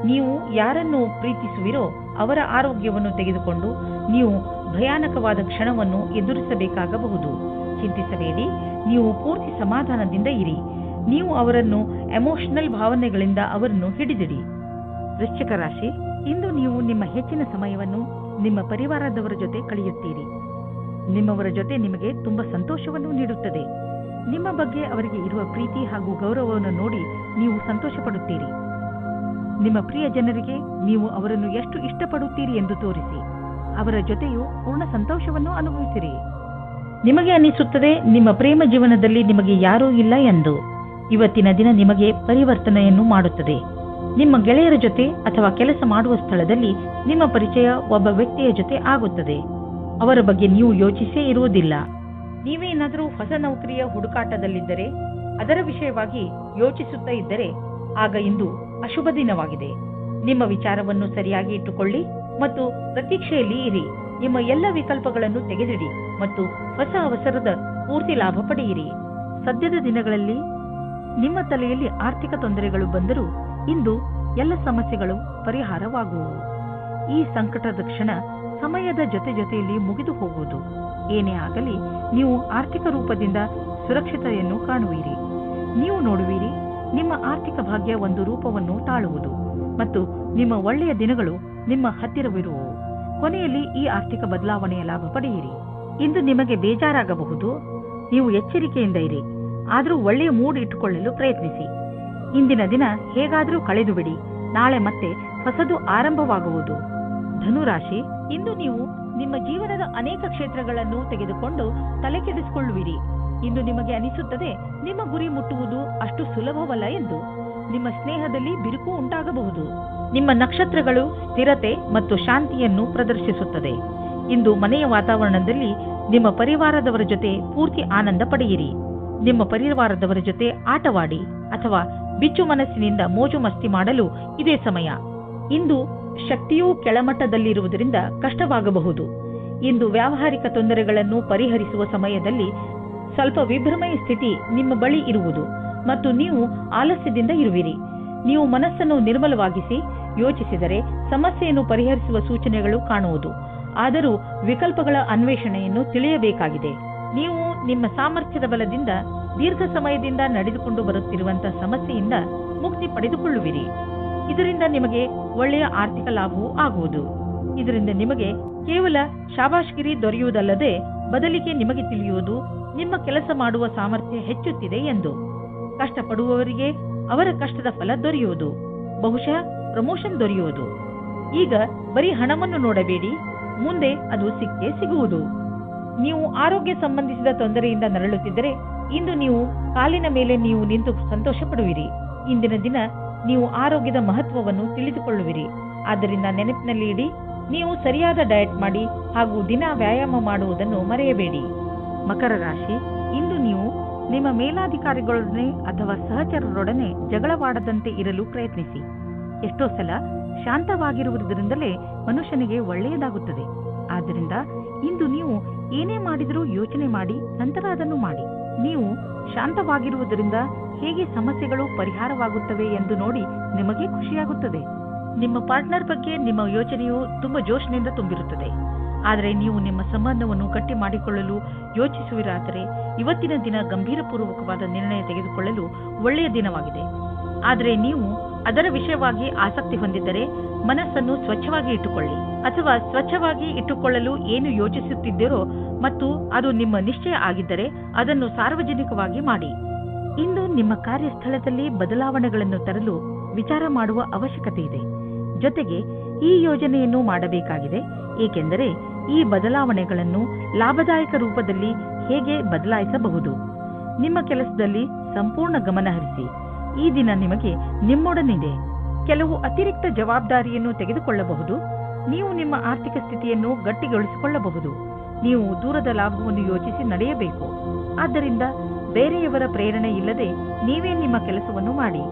ನೀವು ಯಾರನ್ನು ಪ್ರೀತಿಸುವಿರೋ ಅವರ ಆರೋಗ್ಯವನ್ನು ತೆಗೆದುಕೊಂಡು ನೀವು ಭಯಾನಕವಾದ ಕ್ಷಣವನ್ನು ಎದುರಿಸಬೇಕಾಗಬಹುದು. ಚಿಂತಿಸಬೇಡಿ. ನೀವು ಪೂರ್ತಿ ಸಮಾಧಾನದಿಂದ ಇರಿ. ನೀವು ಅವರನ್ನು ಎಮೋಷನಲ್ ಭಾವನೆಗಳಿಂದ ಅವರನ್ನು ಹಿಡಿದಿಡಿ. ವೃಶ್ಚಿಕ ರಾಶಿ, ಇಂದು ನೀವು ನಿಮ್ಮ ಹೆಚ್ಚಿನ ಸಮಯವನ್ನು ನಿಮ್ಮ ಪರಿವಾರದವರ ಜೊತೆ ಕಳೆಯುತ್ತೀರಿ. ನಿಮ್ಮವರ ಜೊತೆ ನಿಮಗೆ ತುಂಬಾ ಸಂತೋಷವನ್ನು ನೀಡುತ್ತದೆ. ನಿಮ್ಮ ಬಗ್ಗೆ ಅವರಿಗೆ ಇರುವ ಪ್ರೀತಿ ಹಾಗೂ ಗೌರವವನ್ನು ನೋಡಿ ನೀವು ಸಂತೋಷ ಪಡುತ್ತೀರಿ. ನಿಮ್ಮ ಪ್ರಿಯ ಜನರಿಗೆ ನೀವು ಅವರನ್ನು ಎಷ್ಟು ಇಷ್ಟಪಡುತ್ತೀರಿ ಎಂದು ತೋರಿಸಿ. ಅವರ ಜೊತೆಯೂ ಪೂರ್ಣ ಸಂತೋಷವನ್ನು ಅನುಭವಿಸಿರಿ. ನಿಮಗೆ ಅನಿಸುತ್ತದೆ ನಿಮ್ಮ ಪ್ರೇಮ ಜೀವನದಲ್ಲಿ ನಿಮಗೆ ಯಾರೂ ಇಲ್ಲ ಎಂದು. ಇವತ್ತಿನ ದಿನ ನಿಮಗೆ ಪರಿವರ್ತನೆಯನ್ನು ಮಾಡುತ್ತದೆ. ನಿಮ್ಮ ಗೆಳೆಯರ ಜೊತೆ ಅಥವಾ ಕೆಲಸ ಮಾಡುವ ಸ್ಥಳದಲ್ಲಿ ನಿಮ್ಮ ಪರಿಚಯ ಒಬ್ಬ ವ್ಯಕ್ತಿಯ ಜೊತೆ ಆಗುತ್ತದೆ. ಅವರ ಬಗ್ಗೆ ನೀವು ಯೋಚಿಸೇ ಇರುವುದಿಲ್ಲ. ನೀವೇನಾದರೂ ಹೊಸ ನೌಕರಿಯ ಹುಡುಕಾಟದಲ್ಲಿದ್ದರೆ, ಅದರ ವಿಷಯವಾಗಿ ಯೋಚಿಸುತ್ತಾ ಇದ್ದರೆ, ಆಗ ಇಂದು ಅಶುಭ ದಿನವಾಗಿದೆ. ನಿಮ್ಮ ವಿಚಾರವನ್ನು ಸರಿಯಾಗಿ ಇಟ್ಟುಕೊಳ್ಳಿ ಮತ್ತು ಪ್ರತೀಕ್ಷೆಯಲ್ಲಿ ಇರಿ. ನಿಮ್ಮ ಎಲ್ಲ ವಿಕಲ್ಪಗಳನ್ನು ತೆಗೆದಿಡಿ ಮತ್ತು ಹೊಸ ಅವಸರದ ಪೂರ್ತಿ ಲಾಭ ಪಡೆಯಿರಿ. ಸದ್ಯದ ದಿನಗಳಲ್ಲಿ ನಿಮ್ಮ ತಲೆಯಲ್ಲಿ ಆರ್ಥಿಕ ತೊಂದರೆಗಳು ಬಂದರೂ ಇಂದು ಎಲ್ಲ ಸಮಸ್ಯೆಗಳು ಪರಿಹಾರವಾಗುವವು. ಈ ಸಂಕಟದ ಕ್ಷಣ ಸಮಯದ ಜೊತೆಯಲ್ಲಿ ಮುಗಿದು ಹೋಗುವುದು. ಏನೇ ಆಗಲಿ ನೀವು ಆರ್ಥಿಕ ರೂಪದಿಂದ ಸುರಕ್ಷತೆಯನ್ನು ಕಾಣುವಿರಿ. ನೀವು ನೋಡುವಿರಿ, ನಿಮ್ಮ ಆರ್ಥಿಕ ಭಾಗ್ಯ ಒಂದು ರೂಪವನ್ನು ತಾಳುವುದು ಮತ್ತು ನಿಮ್ಮ ಒಳ್ಳೆಯ ದಿನಗಳು ನಿಮ್ಮ ಹತ್ತಿರವಿರುವವು. ಕೊನೆಯಲ್ಲಿ ಈ ಆರ್ಥಿಕ ಬದಲಾವಣೆಯ ಲಾಭ ಪಡೆಯಿರಿ. ಇಂದು ನಿಮಗೆ ಬೇಜಾರಾಗಬಹುದು. ನೀವು ಎಚ್ಚರಿಕೆಯಿಂದ ಇರಿ. ಆದರೂ ಒಳ್ಳೆಯ ಮೂಡ್ ಇಟ್ಟುಕೊಳ್ಳಲು ಪ್ರಯತ್ನಿಸಿ. ಇಂದಿನ ದಿನ ಹೇಗಾದರೂ ಕಳೆದು ಬಿಡಿ. ನಾಳೆ ಮತ್ತೆ ಹೊಸದು ಆರಂಭವಾಗುವುದು. ಧನುರಾಶಿ, ಇಂದು ನೀವು ನಿಮ್ಮ ಜೀವನದ ಅನೇಕ ಕ್ಷೇತ್ರಗಳನ್ನು ತೆಗೆದುಕೊಂಡು ತಲೆ ಕೆಡಿಸಿಕೊಳ್ಳುವಿರಿ. ಇಂದು ನಿಮಗೆ ಅನಿಸುತ್ತದೆ ನಿಮ್ಮ ಗುರಿ ಮುಟ್ಟುವುದು ಅಷ್ಟು ಸುಲಭವಲ್ಲ ಎಂದು. ನಿಮ್ಮ ಸ್ನೇಹದಲ್ಲಿ ಬಿರುಕು ಉಂಟಾಗಬಹುದು. ನಿಮ್ಮ ನಕ್ಷತ್ರಗಳು ಸ್ಥಿರತೆ ಮತ್ತು ಶಾಂತಿಯನ್ನು ಪ್ರದರ್ಶಿಸುತ್ತದೆ. ಇಂದು ಮನೆಯ ವಾತಾವರಣದಲ್ಲಿ ನಿಮ್ಮ ಪರಿವಾರದವರ ಜೊತೆ ಪೂರ್ತಿ ಆನಂದ ಪಡೆಯಿರಿ. ನಿಮ್ಮ ಪರಿವಾರದವರ ಜೊತೆ ಆಟವಾಡಿ ಅಥವಾ ಬಿಚ್ಚು ಮನಸ್ಸಿನಿಂದ ಮೋಜು ಮಸ್ತಿ ಮಾಡಲು ಇದೇ ಸಮಯ. ಇಂದು ಶಕ್ತಿಯೂ ಕೆಳಮಟ್ಟದಲ್ಲಿರುವುದರಿಂದ ಕಷ್ಟವಾಗಬಹುದು. ಇಂದು ವ್ಯಾವಹಾರಿಕ ತೊಂದರೆಗಳನ್ನು ಪರಿಹರಿಸುವ ಸಮಯದಲ್ಲಿ ಸ್ವಲ್ಪ ವಿಭ್ರಮೆಯ ಸ್ಥಿತಿ ನಿಮ್ಮ ಬಳಿ ಇರುವುದು ಮತ್ತು ನೀವು ಆಲಸ್ಯದಿಂದ ಇರುವಿರಿ. ನೀವು ಮನಸ್ಸನ್ನು ನಿರ್ಮಲವಾಗಿಸಿ ಯೋಚಿಸಿದರೆ ಸಮಸ್ಯೆಯನ್ನು ಪರಿಹರಿಸುವ ಸೂಚನೆಗಳು ಕಾಣುವುದು. ಆದರೂ ವಿಕಲ್ಪಗಳ ಅನ್ವೇಷಣೆಯನ್ನು ತಿಳಿಯಬೇಕಾಗಿದೆ. ನೀವು ನಿಮ್ಮ ಸಾಮರ್ಥ್ಯದ ಬಲದಿಂದ ದೀರ್ಘ ಸಮಯದಿಂದ ನಡೆದುಕೊಂಡು ಬರುತ್ತಿರುವಂತಹ ಸಮಸ್ಯೆಯಿಂದ ಮುಕ್ತಿ ಪಡೆದುಕೊಳ್ಳುವಿರಿ. ಇದರಿಂದ ನಿಮಗೆ ಒಳ್ಳೆಯ ಆರ್ಥಿಕ ಲಾಭವೂ ಆಗುವುದು. ಇದರಿಂದ ನಿಮಗೆ ಕೇವಲ ಶಾಬಾಷ್ಗಿರಿ ದೊರೆಯುವುದಲ್ಲದೆ ಬದಲಿಗೆ ನಿಮಗೆ ತಿಳಿಯುವುದು ನಿಮ್ಮ ಕೆಲಸ ಮಾಡುವ ಸಾಮರ್ಥ್ಯ ಹೆಚ್ಚುತ್ತಿದೆ ಎಂದು. ಕಷ್ಟಪಡುವವರಿಗೆ ಅವರ ಕಷ್ಟದ ಫಲ ದೊರೆಯುವುದು. ಬಹುಶಃ ಪ್ರಮೋಷನ್ ದೊರೆಯುವುದು. ಈಗ ಬರೀ ಹಣವನ್ನು ನೋಡಬೇಡಿ, ಮುಂದೆ ಅದು ಸಿಕ್ಕೇ ಸಿಗುವುದು. ನೀವು ಆರೋಗ್ಯ ಸಂಬಂಧಿಸಿದ ತೊಂದರೆಯಿಂದ ನರಳುತ್ತಿದ್ದರೆ ಇಂದು ನೀವು ಕಾಲಿನ ಮೇಲೆ ನೀವು ನಿಂತು ಸಂತೋಷ ಪಡುವಿರಿ. ಇಂದಿನ ದಿನ ನೀವು ಆರೋಗ್ಯದ ಮಹತ್ವವನ್ನು ತಿಳಿದುಕೊಳ್ಳುವಿರಿ. ಆದ್ದರಿಂದ ನೆನಪಿನಲ್ಲಿ ಇಡಿ, ನೀವು ಸರಿಯಾದ ಡಯಟ್ ಮಾಡಿ ಹಾಗೂ ದಿನ ವ್ಯಾಯಾಮ ಮಾಡುವುದನ್ನು ಮರೆಯಬೇಡಿ. ಮಕರ ರಾಶಿ, ಇಂದು ನೀವು ನಿಮ್ಮ ಮೇಲಾಧಿಕಾರಿಗಳೊಡನೆ ಅಥವಾ ಸಹಚರರೊಡನೆ ಜಗಳವಾಡದಂತೆ ಇರಲು ಪ್ರಯತ್ನಿಸಿ. ಎಷ್ಟೋ ಸಲ ಶಾಂತವಾಗಿರುವುದರಿಂದಲೇ ಮನುಷ್ಯನಿಗೆ ಒಳ್ಳೆಯದಾಗುತ್ತದೆ. ಆದ್ದರಿಂದ ಇಂದು ನೀವು ಏನೇ ಮಾಡಿದರೂ ಯೋಚನೆ ಮಾಡಿ ನಂತರ ಅದನ್ನು ಮಾಡಿ. ನೀವು ಶಾಂತವಾಗಿರುವುದರಿಂದ ಹೇಗೆ ಸಮಸ್ಯೆಗಳು ಪರಿಹಾರವಾಗುತ್ತವೆ ಎಂದು ನೋಡಿ ನಿಮಗೆ ಖುಷಿಯಾಗುತ್ತದೆ. ನಿಮ್ಮ ಪಾರ್ಟ್ನರ್ ಬಗ್ಗೆ ನಿಮ್ಮ ಯೋಚನೆಯು ತುಂಬಾ ಜೋಶಿನಿಂದ ತುಂಬಿರುತ್ತದೆ. ಆದರೆ ನೀವು ನಿಮ್ಮ ಸಂಬಂಧವನ್ನು ಗಟ್ಟಿ ಮಾಡಿಕೊಳ್ಳಲು ಯೋಚಿಸುವಿರಾದರೆ ಇವತ್ತಿನ ದಿನ ಗಂಭೀರಪೂರ್ವಕವಾದ ನಿರ್ಣಯ ತೆಗೆದುಕೊಳ್ಳಲು ಒಳ್ಳೆಯ ದಿನವಾಗಿದೆ. ಆದರೆ ನೀವು ಅದರ ವಿಷಯವಾಗಿ ಆಸಕ್ತಿ ಹೊಂದಿದ್ದರೆ ಮನಸ್ಸನ್ನು ಸ್ವಚ್ಛವಾಗಿ ಇಟ್ಟುಕೊಳ್ಳಿ, ಅಥವಾ ಸ್ವಚ್ಛವಾಗಿ ಇಟ್ಟುಕೊಳ್ಳಲು ಏನು ಯೋಚಿಸುತ್ತಿದ್ದೀರೋ ಮತ್ತು ಅದು ನಿಮ್ಮ ನಿಶ್ಚಯ ಆಗಿದ್ದರೆ ಅದನ್ನು ಸಾರ್ವಜನಿಕವಾಗಿ ಮಾಡಿ. ಇಂದು ನಿಮ್ಮ ಕಾರ್ಯಸ್ಥಳದಲ್ಲಿ ಬದಲಾವಣೆಗಳನ್ನು ತರಲು ವಿಚಾರ ಮಾಡುವ ಅವಶ್ಯಕತೆ ಇದೆ. ಜೊತೆಗೆ ಈ ಯೋಜನೆಯನ್ನು ಮಾಡಬೇಕಾಗಿದೆ, ಏಕೆಂದರೆ ಈ ಬದಲಾವಣೆಗಳನ್ನು ಲಾಭದಾಯಕ ರೂಪದಲ್ಲಿ ಹೇಗೆ ಬದಲಾಯಿಸಬಹುದು. ನಿಮ್ಮ ಕೆಲಸದಲ್ಲಿ ಸಂಪೂರ್ಣ ಗಮನ ಹರಿಸಿ. ಈ ದಿನ ನಿಮಗೆ ನಿಮ್ಮೊಡನಿದೆ. ಕೆಲವು ಅತಿರಿಕ್ತ ಜವಾಬ್ದಾರಿಯನ್ನು ತೆಗೆದುಕೊಳ್ಳಬಹುದು. ನೀವು ನಿಮ್ಮ ಆರ್ಥಿಕ ಸ್ಥಿತಿಯನ್ನು ಗಟ್ಟಿಗೊಳಿಸಿಕೊಳ್ಳಬಹುದು. ನೀವು ದೂರದ ಲಾಭವನ್ನು ಯೋಚಿಸಿ ನಡೆಯಬೇಕು. ಆದ್ದರಿಂದ ಬೇರೆಯವರ ಪ್ರೇರಣೆ ಇಲ್ಲದೆ ನೀವೇ ನಿಮ್ಮ ಕೆಲಸವನ್ನು ಮಾಡಿ.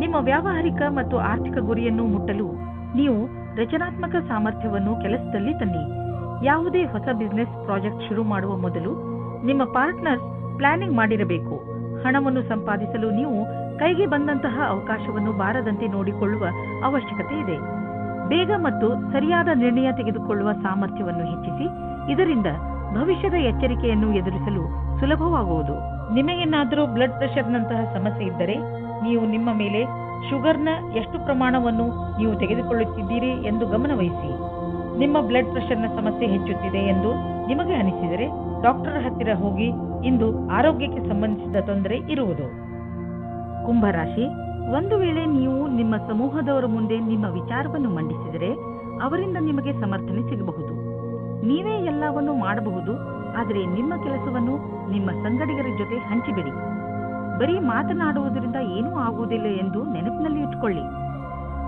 ನಿಮ್ಮ ವ್ಯಾವಹಾರಿಕ ಮತ್ತು ಆರ್ಥಿಕ ಗುರಿಯನ್ನು ಮುಟ್ಟಲು ನೀವು ರಚನಾತ್ಮಕ ಸಾಮರ್ಥ್ಯವನ್ನು ಕೆಲಸದಲ್ಲಿ ತನ್ನಿ. ಯಾವುದೇ ಹೊಸ ಬಿಸಿನೆಸ್ ಪ್ರಾಜೆಕ್ಟ್ ಶುರು ಮಾಡುವ ಮೊದಲು ನಿಮ್ಮ ಪಾರ್ಟ್ನರ್ಸ್ ಪ್ಲಾನಿಂಗ್ ಮಾಡಿರಬೇಕು. ಹಣವನ್ನು ಸಂಪಾದಿಸಲು ನೀವು ಕೈಗೆ ಬಂದಂತಹ ಅವಕಾಶವನ್ನು ಬಾರದಂತೆ ನೋಡಿಕೊಳ್ಳುವ ಅವಶ್ಯಕತೆ ಇದೆ. ಬೇಗ ಮತ್ತು ಸರಿಯಾದ ನಿರ್ಣಯ ತೆಗೆದುಕೊಳ್ಳುವ ಸಾಮರ್ಥ್ಯವನ್ನು ಹೆಚ್ಚಿಸಿ. ಇದರಿಂದ ಭವಿಷ್ಯದ ಎಚ್ಚರಿಕೆಯನ್ನು ಎದುರಿಸಲು ಸುಲಭವಾಗುವುದು. ನಿಮಗೇನಾದರೂ ಬ್ಲಡ್ ಪ್ರೆಷರ್ನಂತಹ ಸಮಸ್ಯೆ ಇದ್ದರೆ ನೀವು ನಿಮ್ಮ ಮೇಲೆ ಶುಗರ್ನ ಎಷ್ಟು ಪ್ರಮಾಣವನ್ನು ನೀವು ತೆಗೆದುಕೊಳ್ಳುತ್ತಿದ್ದೀರಿ ಎಂದು ಗಮನವಹಿಸಿ. ನಿಮ್ಮ ಬ್ಲಡ್ ಪ್ರೆಷರ್ನ ಸಮಸ್ಯೆ ಹೆಚ್ಚುತ್ತಿದೆ ಎಂದು ನಿಮಗೆ ಅನಿಸಿದರೆ ಡಾಕ್ಟರ್ ಹತ್ತಿರ ಹೋಗಿ. ಇಂದು ಆರೋಗ್ಯಕ್ಕೆ ಸಂಬಂಧಿಸಿದ ತೊಂದರೆ ಇರುವುದು. ಕುಂಭರಾಶಿ, ಒಂದು ವೇಳೆ ನೀವು ನಿಮ್ಮ ಸಮೂಹದವರ ಮುಂದೆ ನಿಮ್ಮ ವಿಚಾರವನ್ನು ಮಂಡಿಸಿದರೆ ಅವರಿಂದ ನಿಮಗೆ ಸಮರ್ಥನೆ ಸಿಗಬಹುದು. ನೀವೇ ಎಲ್ಲವನ್ನೂ ಮಾಡಬಹುದು, ಆದರೆ ನಿಮ್ಮ ಕೆಲಸವನ್ನು ನಿಮ್ಮ ಸಂಗಡಿಗರ ಜೊತೆ ಹಂಚಿಬಿಡಿ. ಬರೀ ಮಾತನಾಡುವುದರಿಂದ ಏನೂ ಆಗುವುದಿಲ್ಲ ಎಂದು ನೆನಪಿನಲ್ಲಿ ಇಟ್ಟುಕೊಳ್ಳಿ.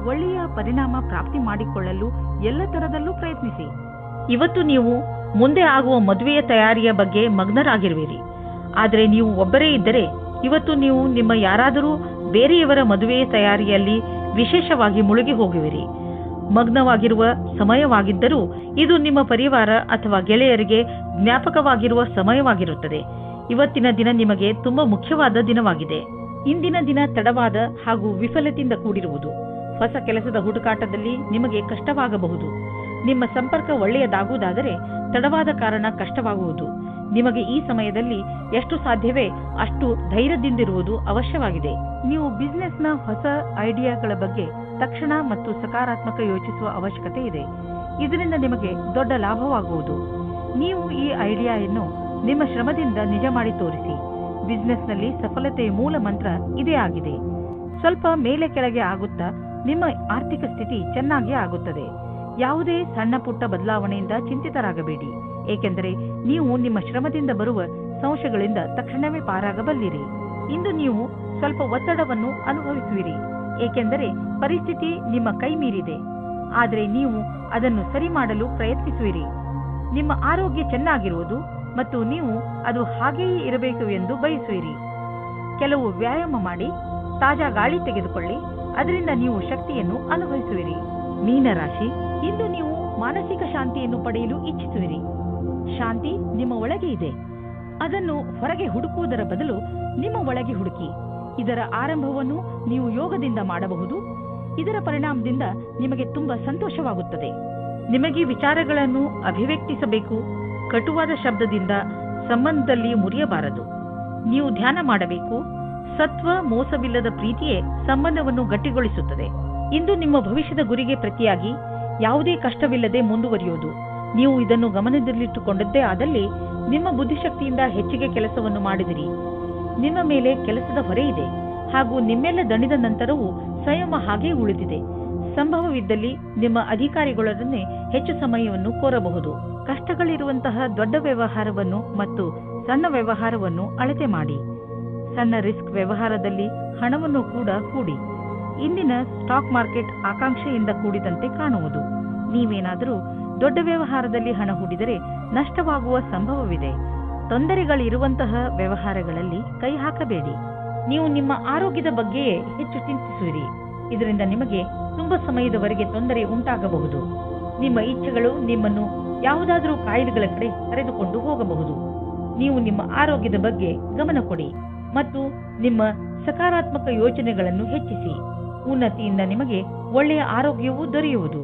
ಒಳ್ಳೆಯ ಪರಿಣಾಮ ಪ್ರಾಪ್ತಿ ಮಾಡಿಕೊಳ್ಳಲು ಎಲ್ಲ ತರದಲ್ಲೂ ಪ್ರಯತ್ನಿಸಿ. ಇವತ್ತು ನೀವು ಮುಂದೆ ಆಗುವ ಮದುವೆಯ ತಯಾರಿಯ ಬಗ್ಗೆ ಮಗ್ನರಾಗಿರುವಿರಿ. ಆದರೆ ನೀವು ಒಬ್ಬರೇ ಇದ್ದರೆ ಇವತ್ತು ನೀವು ನಿಮ್ಮ ಯಾರಾದರೂ ಬೇರೆಯವರ ಮದುವೆಯ ತಯಾರಿಯಲ್ಲಿ ವಿಶೇಷವಾಗಿ ಮುಳುಗಿ ಹೋಗುವಿರಿ. ಮಗ್ನವಾಗಿರುವ ಸಮಯವಾಗಿದ್ದರೂ ಇದು ನಿಮ್ಮ ಪರಿವಾರ ಅಥವಾ ಗೆಳೆಯರಿಗೆ ಜ್ಞಾಪಕವಾಗಿರುವ ಸಮಯವಾಗಿರುತ್ತದೆ. ಇವತ್ತಿನ ದಿನ ನಿಮಗೆ ತುಂಬಾ ಮುಖ್ಯವಾದ ದಿನವಾಗಿದೆ. ಇಂದಿನ ದಿನ ತಡವಾದ ಹಾಗೂ ವಿಫಲತೆಯಿಂದ ಕೂಡಿರುವುದು. ಹೊಸ ಕೆಲಸದ ಹುಡುಕಾಟದಲ್ಲಿ ನಿಮಗೆ ಕಷ್ಟವಾಗಬಹುದು. ನಿಮ್ಮ ಸಂಪರ್ಕ ಒಳ್ಳೆಯದಾಗುವುದಾದರೆ ತಡವಾದ ಕಾರಣ ಕಷ್ಟವಾಗುವುದು. ನಿಮಗೆ ಈ ಸಮಯದಲ್ಲಿ ಎಷ್ಟು ಸಾಧ್ಯವೇ ಅಷ್ಟು ಧೈರ್ಯದಿಂದಿರುವುದು ಅವಶ್ಯವಾಗಿದೆ. ನೀವು ಬಿಸಿನೆಸ್ನ ಹೊಸ ಐಡಿಯಾಗಳ ಬಗ್ಗೆ ತಕ್ಷಣ ಮತ್ತು ಸಕಾರಾತ್ಮಕ ಯೋಚಿಸುವ ಅವಶ್ಯಕತೆ ಇದೆ. ಇದರಿಂದ ನಿಮಗೆ ದೊಡ್ಡ ಲಾಭವಾಗುವುದು. ನೀವು ಈ ಐಡಿಯಾವನ್ನು ನಿಮ್ಮ ಶ್ರಮದಿಂದ ನಿಜ ಮಾಡಿ ತೋರಿಸಿ. ಬಿಸಿನೆಸ್ನಲ್ಲಿ ಸಫಲತೆಯ ಮೂಲ ಮಂತ್ರ ಇದೇ ಆಗಿದೆ. ಸ್ವಲ್ಪ ಮೇಲೆ ಕೆಳಗೆ ಆಗುತ್ತಾ ನಿಮ್ಮ ಆರ್ಥಿಕ ಸ್ಥಿತಿ ಚೆನ್ನಾಗಿ ಆಗುತ್ತದೆ. ಯಾವುದೇ ಸಣ್ಣ ಪುಟ್ಟ ಬದಲಾವಣೆಯಿಂದ ಚಿಂತಿತರಾಗಬೇಡಿ, ಏಕೆಂದರೆ ನೀವು ನಿಮ್ಮ ಶ್ರಮದಿಂದ ಬರುವ ಸಂಶಯಗಳಿಂದ ತಕ್ಷಣವೇ ಪಾರಾಗಬಲ್ಲಿರಿ. ಇಂದು ನೀವು ಸ್ವಲ್ಪ ಒತ್ತಡವನ್ನು ಅನುಭವಿಸುವಿರಿ, ಏಕೆಂದರೆ ಪರಿಸ್ಥಿತಿ ನಿಮ್ಮ ಕೈ ಮೀರಿದೆ. ಆದರೆ ನೀವು ಅದನ್ನು ಸರಿ ಮಾಡಲು ಪ್ರಯತ್ನಿಸುವಿರಿ. ನಿಮ್ಮ ಆರೋಗ್ಯ ಚೆನ್ನಾಗಿರುವುದು ಮತ್ತು ನೀವು ಅದು ಹಾಗೆಯೇ ಇರಬೇಕು ಎಂದು ಬಯಸುವಿರಿ. ಕೆಲವು ವ್ಯಾಯಾಮ ಮಾಡಿ, ತಾಜಾ ಗಾಳಿ ತೆಗೆದುಕೊಳ್ಳಿ, ಅದರಿಂದ ನೀವು ಶಕ್ತಿಯನ್ನು ಅನುಭವಿಸುವಿರಿ. ಮೀನರಾಶಿ, ಇಂದು ನೀವು ಮಾನಸಿಕ ಶಾಂತಿಯನ್ನು ಪಡೆಯಲು ಇಚ್ಛಿಸುವಿರಿ. ಶಾಂತಿ ನಿಮ್ಮ ಒಳಗೆ ಇದೆ. ಅದನ್ನು ಹೊರಗೆ ಹುಡುಕುವುದರ ಬದಲು ನಿಮ್ಮ ಒಳಗೆ ಹುಡುಕಿ. ಇದರ ಆರಂಭವನ್ನು ನೀವು ಯೋಗದಿಂದ ಮಾಡಬಹುದು. ಇದರ ಪರಿಣಾಮದಿಂದ ನಿಮಗೆ ತುಂಬಾ ಸಂತೋಷವಾಗುತ್ತದೆ. ನಿಮಗೆ ವಿಚಾರಗಳನ್ನು ಅಭಿವ್ಯಕ್ತಿಸಬೇಕು. ಕಟುವಾದ ಶಬ್ದದಿಂದ ಸಂಬಂಧದಲ್ಲಿ ಮುರಿಯಬಾರದು. ನೀವು ಧ್ಯಾನ ಮಾಡಬೇಕು. ಸತ್ವ ಮೋಸವಿಲ್ಲದ ಪ್ರೀತಿಯೇ ಸಂಬಂಧವನ್ನು ಗಟ್ಟಿಗೊಳಿಸುತ್ತದೆ. ಇಂದು ನಿಮ್ಮ ಭವಿಷ್ಯದ ಗುರಿಗೆ ಪ್ರತಿಯಾಗಿ ಯಾವುದೇ ಕಷ್ಟವಿಲ್ಲದೆ ಮುಂದುವರಿಯುವುದು. ನೀವು ಇದನ್ನು ಗಮನದಲ್ಲಿಟ್ಟುಕೊಂಡದ್ದೇ ಆದಲ್ಲಿ ನಿಮ್ಮ ಬುದ್ಧಿಶಕ್ತಿಯಿಂದ ಹೆಚ್ಚಿಗೆ ಕೆಲಸವನ್ನು ಮಾಡಿದಿರಿ. ನಿಮ್ಮ ಮೇಲೆ ಕೆಲಸದ ಹೊರೆ ಇದೆ ಹಾಗೂ ನಿಮ್ಮೆಲ್ಲ ದಣಿದ ನಂತರವೂ ಸಂಯಮ ಹಾಗೇ ಉಳಿದಿದೆ. ಸಂಭವವಿದ್ದಲ್ಲಿ ನಿಮ್ಮ ಅಧಿಕಾರಿಗಳೊಡನೆ ಹೆಚ್ಚು ಸಮಯವನ್ನು ಕೋರಬಹುದು. ಕಷ್ಟಗಳಿರುವಂತಹ ದೊಡ್ಡ ವ್ಯವಹಾರವನ್ನು ಮತ್ತು ಸಣ್ಣ ವ್ಯವಹಾರವನ್ನು ಅಳತೆ ಮಾಡಿ. ಸಣ್ಣ ರಿಸ್ಕ್ ವ್ಯವಹಾರದಲ್ಲಿ ಹಣವನ್ನು ಕೂಡ ಹೂಡಿ. ಇಂದಿನ ಸ್ಟಾಕ್ ಮಾರ್ಕೆಟ್ ಆಕಾಂಕ್ಷೆಯಿಂದ ಕೂಡಿದಂತೆ ಕಾಣುವುದು. ನೀವೇನಾದರೂ ದೊಡ್ಡ ವ್ಯವಹಾರದಲ್ಲಿ ಹಣ ಹೂಡಿದರೆ ನಷ್ಟವಾಗುವ ಸಂಭವವಿದೆ. ತೊಂದರೆಗಳಿರುವಂತಹ ವ್ಯವಹಾರಗಳಲ್ಲಿ ಕೈ ಹಾಕಬೇಡಿ. ನೀವು ನಿಮ್ಮ ಆರೋಗ್ಯದ ಬಗ್ಗೆಯೇ ಹೆಚ್ಚು ಚಿಂತಿಸುವಿರಿ. ಇದರಿಂದ ನಿಮಗೆ ತುಂಬಾ ಸಮಯದವರೆಗೆ ತೊಂದರೆ ಉಂಟಾಗಬಹುದು. ನಿಮ್ಮ ಇಚ್ಛೆಗಳು ನಿಮ್ಮನ್ನು ಯಾವುದಾದರೂ ಕಾಯಿಲೆಗಳ ಕಡೆ ಕರೆದುಕೊಂಡು ಹೋಗಬಹುದು. ನೀವು ನಿಮ್ಮ ಆರೋಗ್ಯದ ಬಗ್ಗೆ ಗಮನ ಕೊಡಿ ಮತ್ತು ನಿಮ್ಮ ಸಕಾರಾತ್ಮಕ ಯೋಚನೆಗಳನ್ನು ಹೆಚ್ಚಿಸಿ. ಉನ್ನತಿಯಿಂದ ನಿಮಗೆ ಒಳ್ಳೆಯ ಆರೋಗ್ಯವೂ ದೊರೆಯುವುದು.